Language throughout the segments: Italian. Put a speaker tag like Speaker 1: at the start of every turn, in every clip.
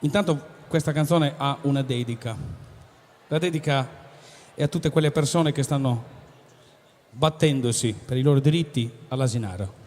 Speaker 1: Intanto questa canzone ha una dedica. La dedica è a tutte quelle persone che stanno battendosi per i loro diritti all'Asinara.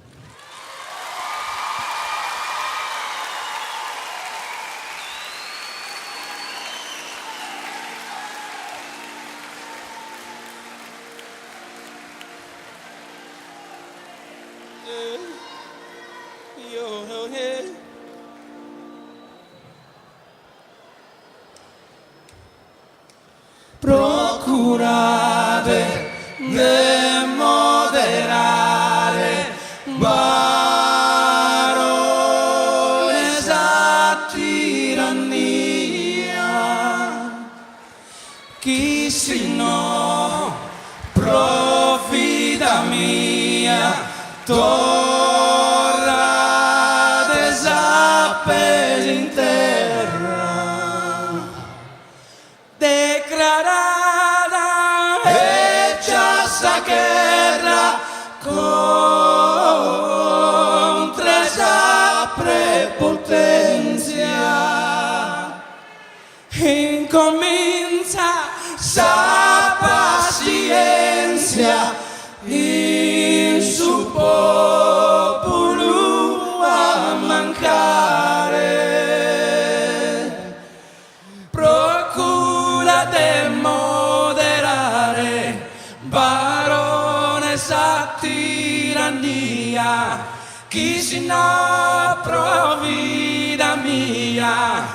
Speaker 2: Procurate de moderare barones a tirannia, chi si no profita mia torra desappesi in terra declarata e già sta guerra contro esa prepotenzia incomincia sa pazienza in su popolo a mancare. Procurate moderare barones a tirannia, chi si no provvida mia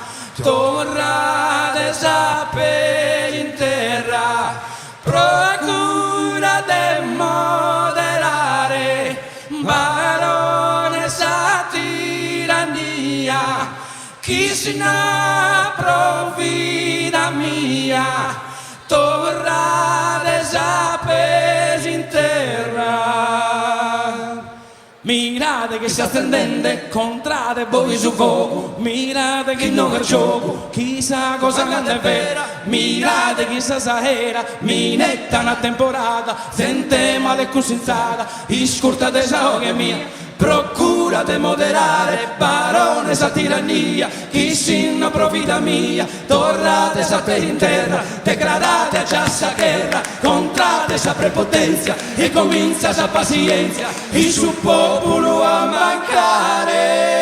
Speaker 2: torrate sapere in terra. Procurate moderare barones a tirannia, chi si no provvida mia torrate sapere in terra. Mirate che si attendente, contrate voi su fuoco, mirate che non è gioco, chissà cosa grande è vera, mirate chissà sahera, minetta una temporada, sente male cusinzata, iscurtate sa che mia. Procurate moderare barone sa tirannia, chi si no profita mia torrate sapere in terra, degradate a già sa guerra, contrate sa prepotenza e comincia sa pazienza il suo popolo a mancare.